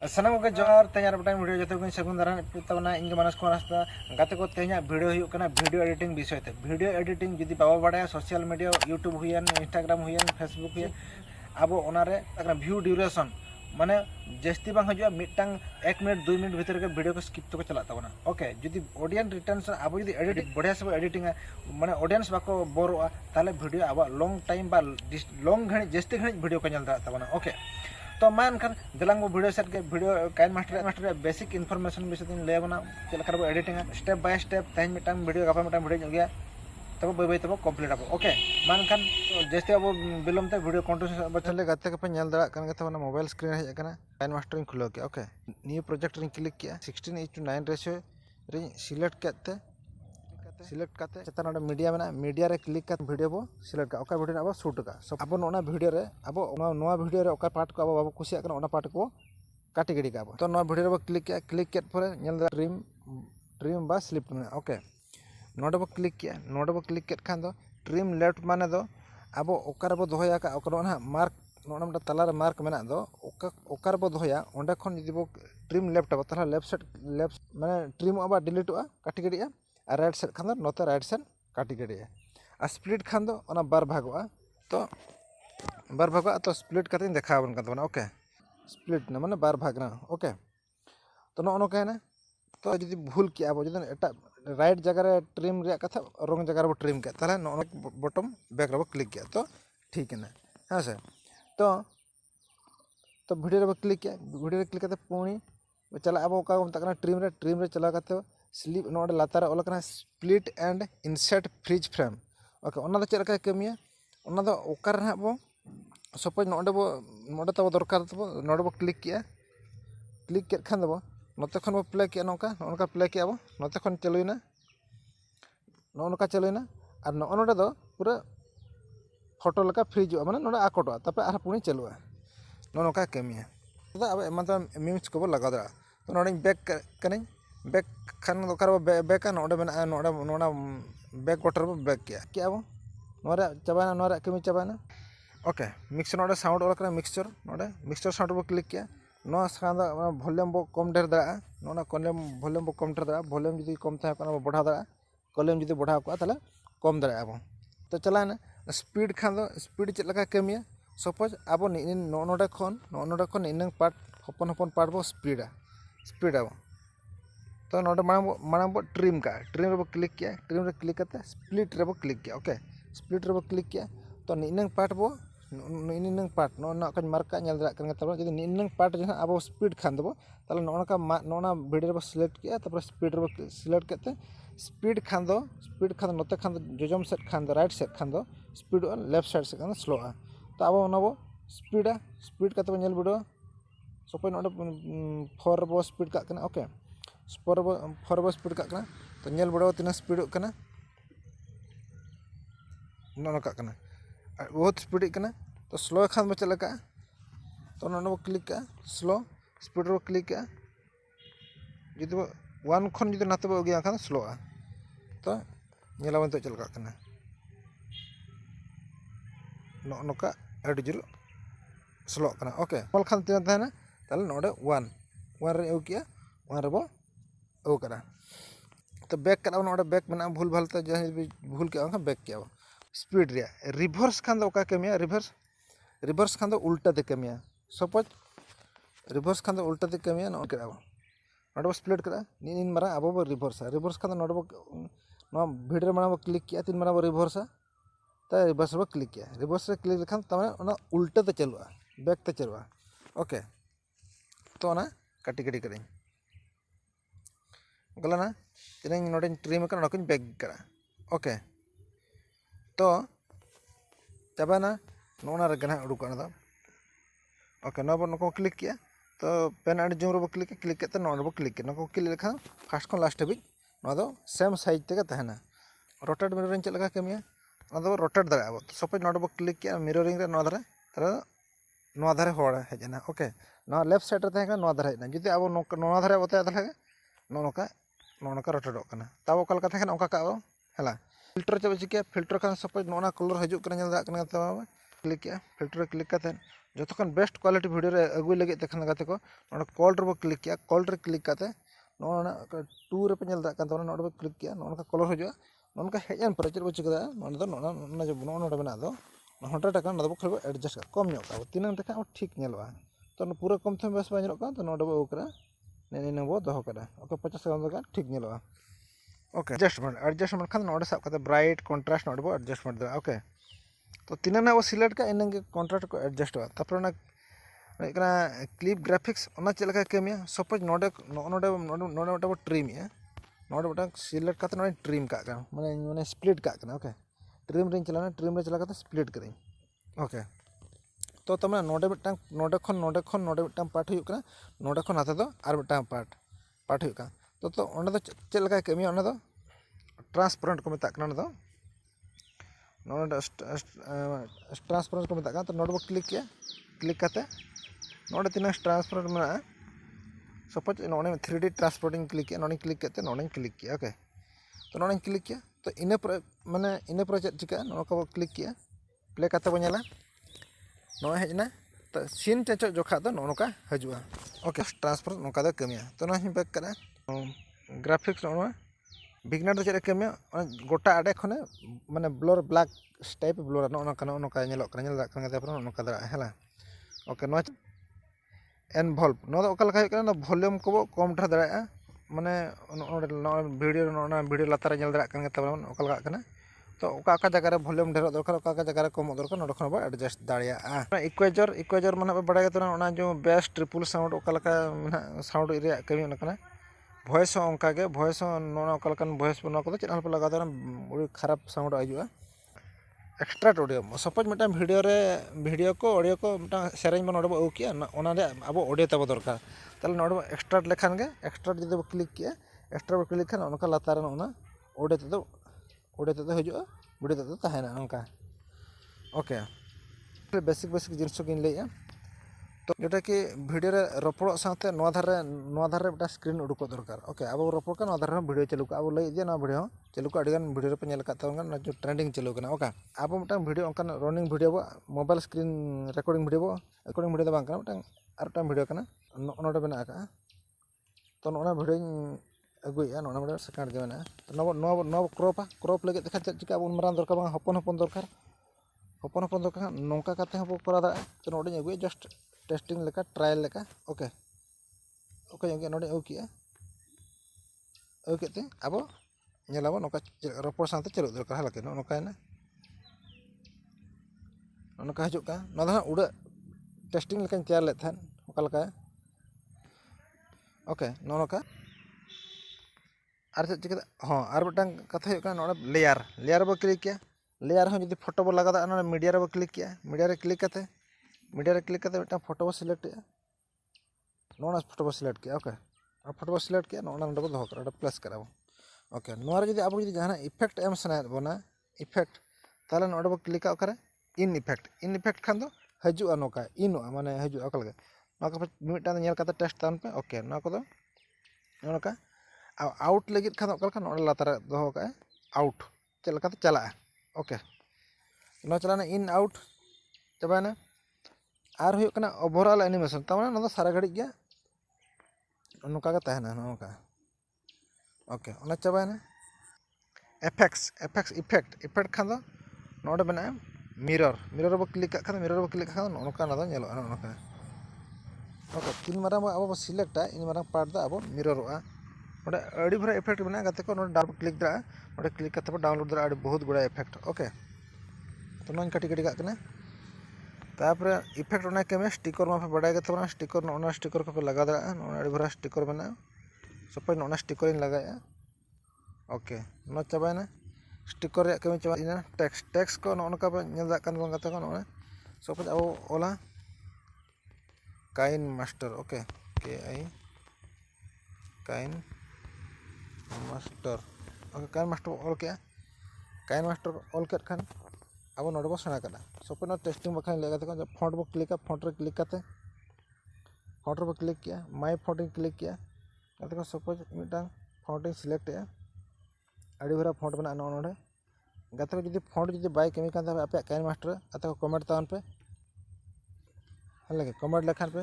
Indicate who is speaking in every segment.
Speaker 1: सामान को जोहार तेज वीडियो जो को सगुन दाराना इन मानस को रास्ता गाते को तेज वीडियो वीडियो एडिटिंग विषय वीडियो एडिटिंग जुदी बाबा बाड़ा सोशल मीडिया यूट्यूब हुई इंस्टाग्राम हुई फेसबुक हुई अब व्यू ड्यूरेशन माने जस्ती बांग हजुआ मिटटांग 1 मिनट 2 मिनट भीतर के वीडियो को स्किप तो चला ताबना ओके जुदी ऑडियंस रिटेंशन अब जुदी एडिट बढ़िया सब एडिटिंग माने ऑडियंस बाको बोरोआ ताले वीडियो अब लॉन्ग टाइम बा लॉन्ग घणी जस्ती घणी वीडियो को चल रहा ताबना ओके तो मान खान दिलांग वीडियो सेट के video KineMaster basic information विषय लेबना चलकर एडिटिंग स्टेप बाय स्टेप तेज मिटटांग वीडियो गापा मिटटांग वीडियो गया तब बै बै तब कम्प्लीट अब ओके मान खान जैसे अब विलम्ब वीडियो कंटिन्यू बचले गाते के नेल दड़ा कान के मोबाइल स्क्रीन हेज काना काइन मास्टर खुलो के ओके न्यू प्रोजेक्ट रे क्लिक किया 16:9 रेशियो रे सिलेक्ट करते चेता नोडे मीडिया में मीडिया रे क्लिक कर वीडियो बो सिलेक्ट का ओका वीडियो अब शूट का सब अब नोना वीडियो रे अब नोआ वीडियो रे ओका पार्ट को अब बाबू कुसिया करना ओना पार्ट को काटी गिडी का तो नोआ वीडियो रे क्लिक केट पर नेल दा ट्रिम बा स्लिप में ओके नोडे बो क्लिक केट खान दो ट्रिम लेफ्ट माने दो अब ओकार बो दोहया का ओकर ना मार्क नोना मटा तला रे मार्क मेना दो ओकार बो दोहया ओंडे खन जदि बो ट्रिम लेफ्ट अब तला लेफ्ट माने ट्रिम अब डिलीट आ काटी गिडिया राइट साइड खान नोते राइट साइड काटी गिडिया आ स्प्लिट खान दो ओना बार भागोआ तो स्प्लिट करते देखाबन का तबना ओके स्प्लिट ना माने बार भागना ओके तो नो कहना तो जदि भूल किया अब जदि एटा राइट जगह रे ट्रिम रे कथा रंग जगह रे ट्रिम के ताले नो बटन बैक रे क्लिक किया तो ठीक है ना हां से तो वीडियो रे क्लिक करते पुणी चला अब ओका मता ट्रिम रे चला करते स्लिप नोडे लातार ओला कना split and insert freeze frame okay ओना दो चेलका कमिया ओना दो ओकर ना बो सपोज नोडे तब दरकार तब नोडे बो क्लिक केट खान दबो नोते खन बो प्ले किया नोका प्ले किया बो नोते खन चलुइना नोका चलुइना और नोडे दो पूरा फोटो लका फ्रीज माने नोडे आकोटो तपे आर पुणी चलुआ नोका कमिया तो अब एमान तो मिम्स को बो लगा दा तो नोडे बैक कने बैक खान दरकार बैक नोडे मेना नोडा बैक बटन बो बैक किया अब नोरे चाबाना नोरे कमी चाबाना ओके मिक्सर नोडे साउंड ओला कना मिक्सर साउंड बो क्लिक किया नो साउंड वॉल्यूम बो कम ढेर दा नोना वॉल्यूम बो कम ढेर दा वॉल्यूम जदी कम था कना बढ़ा दा वॉल्यूम जदी बढ़ा को ताले कम दा अब तो चलाना स्पीड खान दो स्पीड चेक लगा कमिया सपोज अब नोडे खन इन पार्ट हपन पार्ट बो स्पीड अब तो नोडे मांग बो ट्रिम रे क्लिक किया ट्रिम रे क्लिक करते स्प्लिट रे क्लिक किया ओके स्प्लिट रे क्लिक किया तो इन पार्ट बो इन पार्ट नोना का मार्क नेल दरा कन तब जदि इन पार्ट जहां अब स्पीड खान दबो ताले नोना वीडियो रे सिलेक्ट किया तब स्पीड रे सिलेक्ट करते स्पीड खान दो नोते खान दो जोजम सेट खान दो राइट सेट खान दो स्पीड लेफ्ट साइड से खान स्लो तो अब ओना बो स्पीड करते नेल वीडियो सपोज नोडे 4 बो स्पीड का कना ओके 4 बो स्पीड का कना तो नेल वीडियो तीना स्पीड कना नोना का कना बहुत स्पीड कना तो स्लो खान में चलका तो नोडे क्लिक का स्लो स्पीड रो क्लिक का जदि 1 खन जदि नाते बो गया खान स्लो तो नेलावन तो चलका कना नोका एडी जुल स्लो कना ओके मल खान तीन थाना ताले नोडे 1 रे ओ किया 1 रे बो ओ करा तो बैक करा नोडे बैक मेना भूल भालता जहां भूल के बैक किया स्पीड रे रिवर्स खान दो का कमिया रिवर्स खान दो उल्टा दे कमिया सपोज रिवर्स खान दो उल्टा दे कमिया नो करा नोडे स्प्लिट करा इन मारा अब रिवर्स खान दो नोडे नो वीडियो माना क्लिक किया तीन मारा रिवर्स तो रिवर्स रे क्लिक किया रिवर्स रे क्लिक लखान तमाने ओना उल्टा ते चलुआ बैक ते चलुआ ओके तो ओना काटी करें गलाना तीन नोडे ट्रिम का नोकिन बैक करा ओके तो चाबाना नोना रे गना उडुकना दा ओके नको क्लिक किया तो पेन एंड जूम रे क्लिक करते नोना बो क्लिक नको क्लिक लेखा फर्स्ट खन लास्ट भी नो दो सेम साइज ते तहना रोटेट मिररिंग चल लगा कमिया नो दो रोटेट दरा अब सपोज नोडे बो क्लिक किया मिररिंग रे नो धारे तारे नो धारे होड़ हेजना ओके नो लेफ्ट साइड रे तहना नो धारे हेना जदि अब नो धारे बते ताले नोका रोटेट कना तब ओका लका तहना ओका का हला फिल्टर जब चिकिया फिल्टर खान सपोज नोना कलर हजु कना नेल दा कना तब क्लिक किया फिल्टर क्लिक करते जोतोखन बेस्ट क्वालिटी वीडियो रे अगुई लगे तखन गाते को नोड कॉल रे बो क्लिक किया कॉल रे क्लिक करते नोना 2 रे पे नेल दा कान नोड बो क्लिक किया नोनका कलर हजो नोनका हेजन पर चेद बो चिकदा नोन दो नोना जो नोड बना दो 100 टाका नोड बो खबो एडजस्ट कम ᱧᱚᱜ का तीन टाका ठीक नेलवा तो पूरा कम थे बेस बा ᱧᱮᱞᱚᱜ का तो नोड बो ओकरा ने बो दोहो कदा ओके 50 टाका का ठीक नेलवा ओके एडजस्टमेंट खान नोड साब करते ब्राइट कंट्रास्ट नोड बो एडजस्टमेंट दो ओके तो तीन ना वो सिलेक्ट का इन कंट्रास्ट को एडजस्ट हुआ तापर ना क्लिप ग्राफिक्स चलका कमिया सपोज नोडे नोडे नोडे बो ट्रिम है नोडे बटा सिलेक्ट करते नोडे ट्रिम का माने माने स्प्लिट का ओके ट्रिम रे चलाना ट्रिम रे चला करते स्प्लिट करें ओके तो तमने नोडे मिटांग नोडे खन नोडे मिटांग पार्ट हुई कना नोडे खन हाते दो आर मिटांग पार्ट हुई का तो ओंडे दो चलका कमिया ओंडे दो ट्रांसपेरेंट को मेता कना दो नोडे ट्रांसपेरेंट को मेता तो नोडे बो क्लिक किया क्लिक करते नोडे तीन ट्रांसपेरेंट में सपोज नोडे 3D ट्रांसपेरेंट क्लिक किया नोडे क्लिक करते नोडे क्लिक किया ओके तो नोडे क्लिक किया तो इने पर माने इने पर चेक चिका नोका बो क्लिक किया प्ले करते बो नेला नोए हेजना तो सीन चेचो जोखा दो नोका हजुआ ओके ट्रांसफर नोका दो कमिया तो नोही बैक करा ग्राफिक्स नोआ बिगनर दो चेरे कमिया गोटा आडे खने माने ब्लर ब्लैक टाइप ब्लर नोका नेलो कना नेल दा कना तापर नोका दा हला ओके नो एनवॉल्व नो दो ओका लखा ना वॉल्यूम को कम ढा दाड़ा माने वीडियो लातार नेल दा कना तापर ओका लगा कना तो ओका जगह वॉल्यूम ढेर दरकार ओका जगह कम दरकार नोड खन बो एडजस्ट दाड़िया इक्वेजर माने बड़ा गतना जो बेस ट्रिपल साउंड ओका लका साउंड रे कमी ओना वॉइस ओंका के वॉइस नोना ओका लकन वॉइस बना को चैनल पे लगा दो खराब साउंड आजुआ एक्सट्रा ऑडियो सपोज मिटन वीडियो को ऑडियो को मिटन सेरेंज बन नोड बो ओकिया ओना रे अब ऑडियो तब दरकार ताले नोड बो एक्सट्रा लेखान के एक्सट्रा जदि बो क्लिक किया एक्सट्रा बो क्लिक खान ओनका लातार ओना ऑडियो तो हजुआ वीडियो तो तहना ओनका ओके बेसिक जिनिस को लैया तो जोटा कि वीडियो रे रपड़ साथे नोआ धारे बेटा स्क्रीन उडुको दरकार ओके अब रपड़ का नोआ धारे वीडियो चालू का अब लई दिया ना वीडियो चालू का अडिगान वीडियो रे पे नेल काता ना जो ट्रेंडिंग चालू कना ओके अब बेटा वीडियो ओनका रनिंग वीडियो बो मोबाइल स्क्रीन रिकॉर्डिंग वीडियो दो बांग कना बेटा आरटा वीडियो कना नोडे बना का तो नोना वीडियो अगुया नोना वीडियो सेकंड के बना तो नो क्रॉप लगे देखा चिका उन मरान दरकार बांग हपन दरकार नोंका काते हबो करा दा तो नोडे अगुया जस्ट टेस्टिंग लेका ट्रायल लेका ओके ओके नोडे ओकिया ओकेते अब नेलाबो नोका रपड़ साथे चलु दरकार हलाके नोका ना नोका हजु का नोदा उड़ा टेस्टिंग लेका तैयार ले थान ओका लका ओके नोका आर चिका हां आर बटन कथा हो का नोडे लेयर बो क्लिक किया लेयर हो जदी फोटो बो लगा दा नोडे मीडिया रे बो क्लिक किया मीडिया रे क्लिक करते बेटा फोटो बो सिलेक्ट किया नोना फोटो बो सिलेक्ट किया ओके अब फोटो बो सिलेक्ट किया नोना नोडे बो दोहो करा प्लस कराबो ओके नोरा जदी अब जदी जहाना इफेक्ट एम सना बना इफेक्ट ताले नोडे बो क्लिक करे इन इफेक्ट खान दो हजुआ नोका इनोआ माने हजुआ ओका लगे नोका मिटा नेल काते टेस्ट तान पे ओके नो को दो नोका आउट लगित खान ओका लका नोडे लातार दोहो का आउट चल काते चला ओके नो चलाना इन आउट चबाना आर हुई कना ओवरऑल एनिमेशन तमाने ना सारा घड़ी गया नोका का तहना नोका ओके ओना चबाना इफेक्ट खान दो नोडे बना मिरर बो क्लिक खान नोका ना दो नेलो नोका ओके तीन मारा अब सिलेक्टा इन मारा पार्ट दा अब मिररआ ओडे अडी भरा इफेक्ट बना गाते को नोडे डाउन क्लिक दा ओडे क्लिक करते डाउनलोड दा अडी बहुत गुडा इफेक्ट ओके तो नोन काटी का कना तापर इफेक्ट ओना के में स्टिकर मा पे बड़ा गए तो स्टिकर ओना स्टिकर को पे लगा दा अडी भरा स्टिकर बना सपोज ओना स्टिकर इन लगाया ओके नो चबाना स्टिकर रे के में चबाना टेक्स्ट को नोनका पे नेल दा कान बंगा तक नोना सपोज अब ओला काइन मास्टर ओके के आई KineMaster okay KineMaster all क्या काइन मास्टर ऑल के खान अब नोड बो सेना कना सपोज टेस्टिंग बखान लेगा तो फॉन्ट बो क्लिक फॉन्ट रे क्लिक करते फॉन्ट बो क्लिक किया माय फॉन्ट क्लिक किया तो सपोज मिटा फॉन्ट सिलेक्ट है अड़ी भरा फॉन्ट बना नोडे गाते को जदी फॉन्ट जदी बाय कमी कान आपे काइन मास्टर आते को कमेंट तान पे हालांकि कमेंट लेखान पे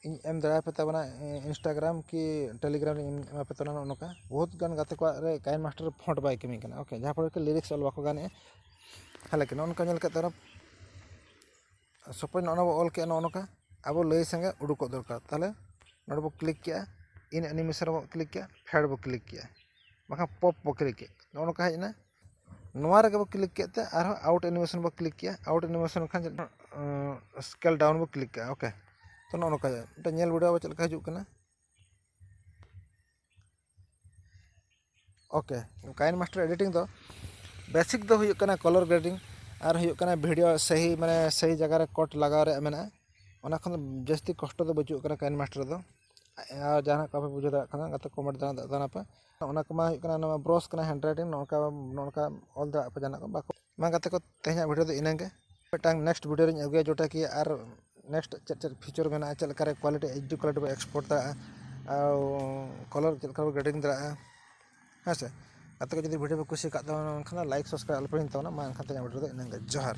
Speaker 1: इन एम दाड़ा पे तबना इंस्टाग्राम की टेलीग्राम एम पे तो नौका बहुत गान गाते को रे काइन मास्टर फॉन्ट बाय कमी कना ओके जहाँ पर लिरिक्स ऑल बाको गाने हालांकि नौका नेल कते सपोज नौना ऑल के नौका अब लय संगे उडुको दरकार ताले नोड बो क्लिक किया इन एनिमेशन बो क्लिक किया फेड बो क्लिक किया बाखा पॉप बो क्लिक किया नौका हेजना नोआ रे बो क्लिक किया आर आउट एनिमेशन बो क्लिक किया out animation Khan scale down बो क्लिक किया ओके तो नौका नेल वीडियो चल का हजु कना ओके काइन मास्टर एडिटिंग दो बेसिक दो हुयु कना कलर ग्रेडिंग और हुयु कना वीडियो सही माने सही जगह रे कट लगाव रे मेना ओना खन जस्ती कष्ट दो बचु कना काइन मास्टर दो आ जहां का पे बुझे दा कना गते कमेंट दाना पे ओना कमा हुयु कना नमा ब्रश कना हैंड राइटिंग नोका ऑल दा पे जाना को बाको मा गते को तेहा वीडियो दो इनांगे पेटांग नेक्स्ट वीडियो रे अगुया जोटा की और नेक्स्ट चेक फीचर मेना चल करे क्वालिटी एचडी क्वालिटी बो एक्सपोर्ट दा आ कलर चल का ग्रेडिंग दा हाँ से वीडियो पे कुछ लाइक सब्सक्राइब मा वीडियो वीडियो